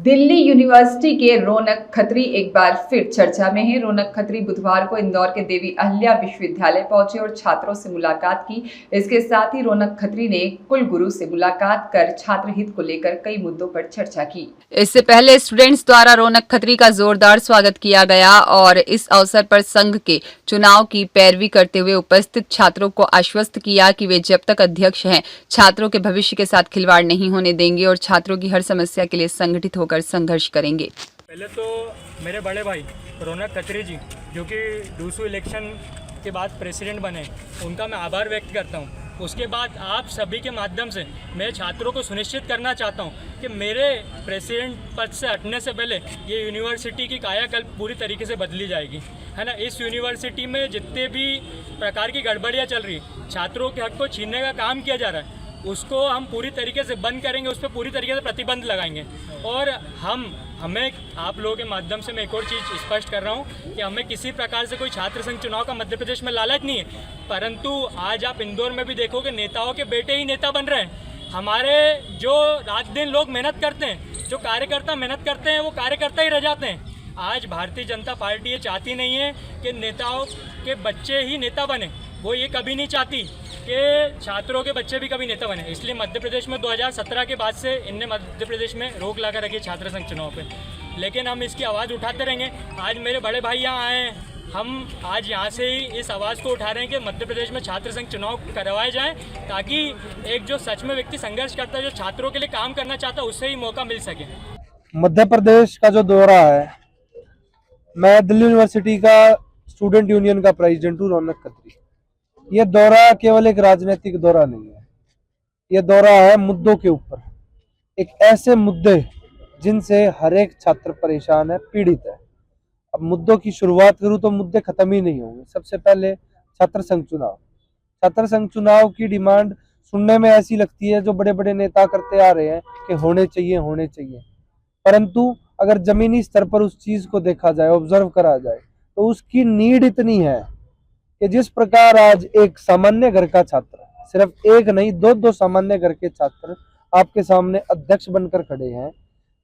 Delhi university के रौनक खत्री एक बार फिर चर्चा में है। रौनक खत्री बुधवार को इंदौर के देवी अहिल्या विश्वविद्यालय पहुंचे और छात्रों से मुलाकात की। इसके साथ ही रौनक खत्री ने कुलगुरु से मुलाकात कर छात्र हित को लेकर कई मुद्दों पर चर्चा की। इससे पहले स्टूडेंट्स द्वारा रौनक खत्री का जोरदार स्वागत किया गया और इस अवसर पर संघ के चुनाव की पैरवी करते हुए उपस्थित छात्रों को आश्वस्त किया कि वे जब तक अध्यक्ष हैं छात्रों के भविष्य के साथ खिलवाड़ नहीं होने देंगे और छात्रों की हर समस्या के लिए संगठित होकर संघर्ष करेंगे। पहले तो मेरे बड़े भाई रौनक खत्री जी जो कि डूसू इलेक्शन के बाद प्रेसिडेंट बने, उनका मैं आभार व्यक्त करता हूं। उसके बाद आप सभी के माध्यम से मैं छात्रों को सुनिश्चित करना चाहता हूं कि मेरे प्रेसिडेंट पद से हटने से पहले ये यूनिवर्सिटी की कायाकल्प पूरी तरीके से बदली जाएगी, है ना। इस यूनिवर्सिटी में जितने भी प्रकार की गड़बड़ियाँ चल रही, छात्रों के हक को छीनने का काम किया जा रहा है, उसको हम पूरी तरीके से बंद करेंगे, उस पर पूरी तरीके से प्रतिबंध लगाएंगे। और हमें आप लोगों के माध्यम से मैं एक और चीज़ स्पष्ट कर रहा हूं कि हमें किसी प्रकार से कोई छात्र संघ चुनाव का मध्य प्रदेश में लालच नहीं है, परंतु आज आप इंदौर में भी देखोगे नेताओं के बेटे ही नेता बन रहे हैं। हमारे जो रात दिन लोग मेहनत करते हैं, जो कार्यकर्ता मेहनत करते हैं, वो कार्यकर्ता ही रह जाते हैं। आज भारतीय जनता पार्टी ये चाहती नहीं है कि नेताओं के बच्चे ही नेता बने, वो ये कभी नहीं चाहती कि छात्रों के बच्चे भी कभी नेता बने। इसलिए मध्य प्रदेश में 2017 के बाद से इनने मध्य प्रदेश में रोक लगा रखी छात्र संघ चुनाव पे, लेकिन हम इसकी आवाज़ उठाते रहेंगे। आज मेरे बड़े भाई यहाँ आए हैं, हम आज यहाँ से ही इस आवाज़ को उठा रहे हैं कि मध्य प्रदेश में छात्र संघ चुनाव करवाए जाएं, ताकि एक जो सच में व्यक्ति संघर्ष करता है, जो छात्रों के लिए काम करना चाहता है, उससे ही मौका मिल सके। मध्य प्रदेश का जो दौरा है, मैं दिल्ली यूनिवर्सिटी का स्टूडेंट यूनियन का प्रेसिडेंट हूँ, रौनक खत्री। ये दौरा केवल एक राजनीतिक दौरा नहीं है, ये दौरा है मुद्दों के ऊपर। एक ऐसे मुद्दे जिनसे हर एक छात्र परेशान है, पीड़ित है। अब मुद्दों की शुरुआत करूं तो मुद्दे खत्म ही नहीं होंगे। सबसे पहले छात्र संघ चुनाव। छात्र संघ चुनाव की डिमांड सुनने में ऐसी लगती है जो बड़े बड़े नेता करते आ रहे हैं कि होने चाहिए, परंतु अगर जमीनी स्तर पर उस चीज को देखा जाए, ऑब्जर्व करा जाए, तो उसकी नीड इतनी है कि जिस प्रकार आज एक सामान्य घर का छात्र, सिर्फ एक नहीं दो सामान्य घर के छात्र आपके सामने अध्यक्ष बनकर खड़े हैं,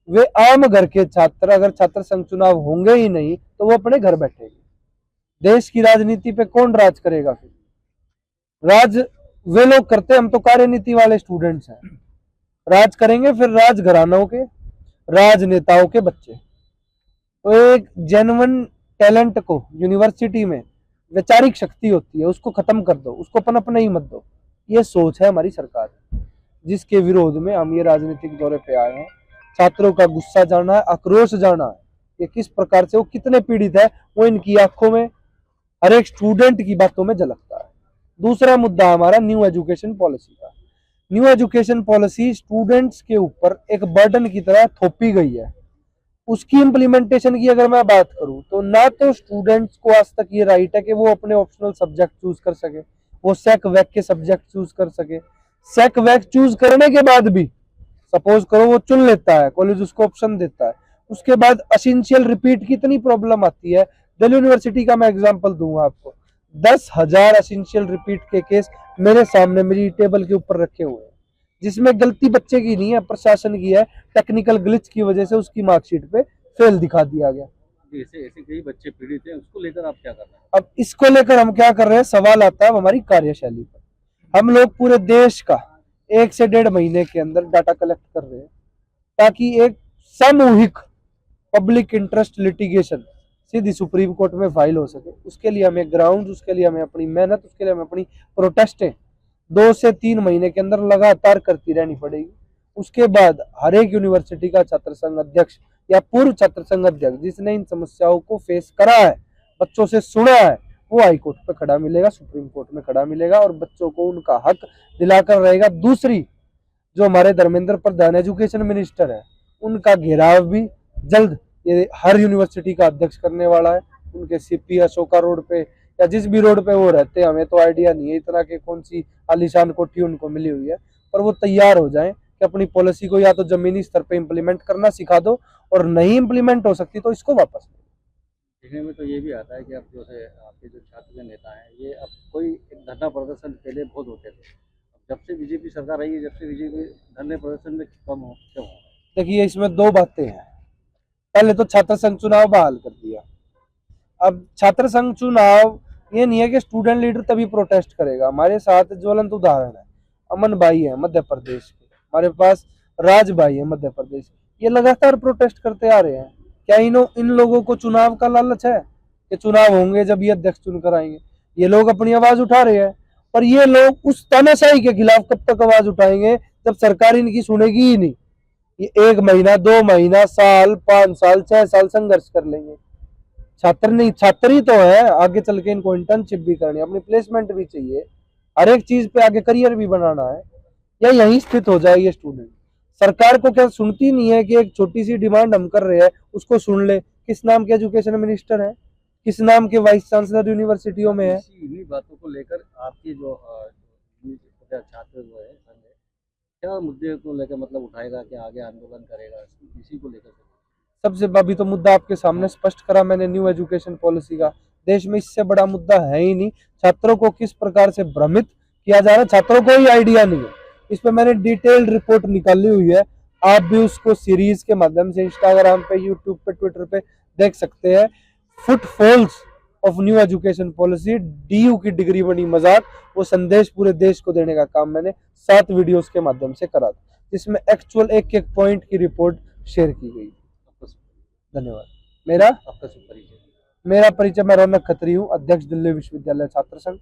वे आम घर के छात्र अगर छात्र संघ चुनाव होंगे ही नहीं तो वो अपने घर बैठेंगे। देश की राजनीति पे कौन राज करेगा? फिर राज वे लोग करते, हम तो कार्यनीति वाले स्टूडेंट्स हैं। राज करेंगे फिर राज घरानों के, राजनेताओं के बच्चे। तो एक जेन्युइन टैलेंट को यूनिवर्सिटी में वैचारिक शक्ति होती है, उसको खत्म कर दो, उसको पनपने ही मत दो। ये सोच है हमारी सरकार, जिसके विरोध में हम ये राजनीतिक दौरे पे आए हैं। छात्रों का गुस्सा जानना है, आक्रोश जानना है, ये किस प्रकार से वो कितने पीड़ित है, वो इनकी आंखों में, हर एक स्टूडेंट की बातों में झलकता है। दूसरा मुद्दा हमारा न्यू एजुकेशन पॉलिसी का। न्यू एजुकेशन पॉलिसी स्टूडेंट्स के ऊपर एक बर्डन की तरह थोपी गई है। उसकी इम्प्लीमेंटेशन की अगर मैं बात करूं तो ना तो स्टूडेंट्स को आज तक ये राइट है कि वो अपने ऑप्शनल सब्जेक्ट चूज कर सके, वो सेक वैक के सब्जेक्ट चूज कर सके। सेक वैक चूज करने के बाद भी सपोज करो वो चुन लेता है, कॉलेज उसको ऑप्शन देता है, उसके बाद एसेंशियल रिपीट की इतनी प्रॉब्लम आती है। दिल्ली यूनिवर्सिटी का मैं एग्जांपल दूंगा आपको, 10,000 एसेंशियल रिपीट के केस मेरे सामने मेरी टेबल के ऊपर रखे हुए हैं, जिसमें गलती बच्चे की नहीं है, प्रशासन की है। टेक्निकल ग्लिच की वजह से उसकी मार्कशीट पे फेल दिखा दिया गया। ऐसे कई बच्चे पीड़ित हैं, उसको लेकर आप क्या कर रहे हैं? अब इसको लेकर हम क्या कर रहे हैं, सवाल आता है हमारी कार्यशैली पर। हम लोग पूरे देश का 1 से 1.5 महीने के अंदर डाटा कलेक्ट कर रहे हैं, ताकि एक सामूहिक पब्लिक इंटरेस्ट लिटिगेशन सीधी सुप्रीम कोर्ट में फाइल हो सके। उसके लिए हमें ग्राउंड, उसके लिए हमें अपनी मेहनत, उसके लिए हमें अपनी प्रोटेस्टें 2 से 3 महीने के अंदर लगातार करती रहनी पड़ेगी। उसके बाद हर एक यूनिवर्सिटी का छात्र संघ अध्यक्ष या पूर्व छात्र संघ अध्यक्ष जिसने इन समस्याओं को फेस करा है, बच्चों से सुना है, वो हाई कोर्ट पे खड़ा मिलेगा, सुप्रीम कोर्ट में खड़ा मिलेगा और बच्चों को उनका हक दिलाकर रहेगा। दूसरी, जो हमारे धर्मेंद्र प्रधान एजुकेशन मिनिस्टर है, उनका घेराव भी जल्द ये हर यूनिवर्सिटी का अध्यक्ष करने वाला है। उनके सीपी अशोका रोड पे या जिस भी रोड पे वो रहते हैं, हमें तो आइडिया नहीं है इतना कि कौन सी आलीशान कोठी उनको मिली हुई है, पर वो तैयार हो जाएं कि अपनी पॉलिसी को या तो जमीनी स्तर पे इम्प्लीमेंट करना सिखा दो, और नहीं इम्प्लीमेंट हो सकती तो इसको वापस लो। देखने में तो ये भी आता है कि अब जो है आपके जो छात्र के नेता हैं, ये अब कोई एक धरना प्रदर्शन पहले बहुत होते थे, अब जब से बीजेपी सरकार आई है, जब से बीजेपी धरने प्रदर्शन में कम हो क्यों? देखिए, इसमें 2 बातें हैं। पहले तो छात्र संघ चुनाव बहाल कर दिया। अब छात्र संघ चुनाव ये नहीं है कि स्टूडेंट लीडर तभी प्रोटेस्ट करेगा। हमारे साथ ज्वलंत उदाहरण है, अमन भाई है मध्य प्रदेश के, हमारे पास राज भाई है मध्य प्रदेश, ये लगातार प्रोटेस्ट करते आ रहे हैं। क्या इन लोगों को चुनाव का लालच है कि चुनाव होंगे जब ये अध्यक्ष चुनकर आएंगे? ये लोग अपनी आवाज उठा रहे हैं, पर ये लोग उस तानाशाही के खिलाफ कब तक आवाज उठाएंगे जब सरकार इनकी सुनेगी ही नहीं। ये 1 महीना, 2 महीना, साल, 5 साल, 6 साल संघर्ष कर लेंगे। छात्र नहीं, छात्र ही तो है, आगे चल के इनको इंटर्नशिप भी करनी है, अपनी प्लेसमेंट भी चाहिए, हर एक चीज पे आगे करियर भी बनाना है, या यहीं स्थित हो जाए ये स्टूडेंट? सरकार को क्या सुनती नहीं है कि एक छोटी सी डिमांड हम कर रहे हैं उसको सुन ले? किस नाम के एजुकेशन मिनिस्टर है, किस नाम के वाइस चांसलर यूनिवर्सिटियों में है? इन्हीं बातों को लेकर आपकी जो छात्र जो है संघ है, क्या मुद्दे को लेकर मतलब उठाएगा, क्या आगे आंदोलन करेगा, इसी को लेकर? सबसे अभी तो मुद्दा आपके सामने स्पष्ट करा मैंने, न्यू एजुकेशन पॉलिसी का। देश में इससे बड़ा मुद्दा है ही नहीं। छात्रों को किस प्रकार से भ्रमित किया जा रहा है, छात्रों को ही आइडिया नहीं है। इस पे मैंने डिटेल्ड रिपोर्ट निकाली हुई है, आप भी उसको सीरीज के माध्यम से इंस्टाग्राम पे, यूट्यूब पे, ट्विटर पे देख सकते हैं। Footfalls of new education policy, DU की डिग्री बनी मजाक, वो संदेश पूरे देश को देने का काम मैंने 7 वीडियोस के माध्यम से करा, जिसमें एक्चुअल एक पॉइंट की रिपोर्ट शेयर की गई। धन्यवाद। मेरा आपका शुभ परिचय? मेरा परिचय, मैं रौनक खत्री हूँ, अध्यक्ष दिल्ली विश्वविद्यालय छात्र संघ।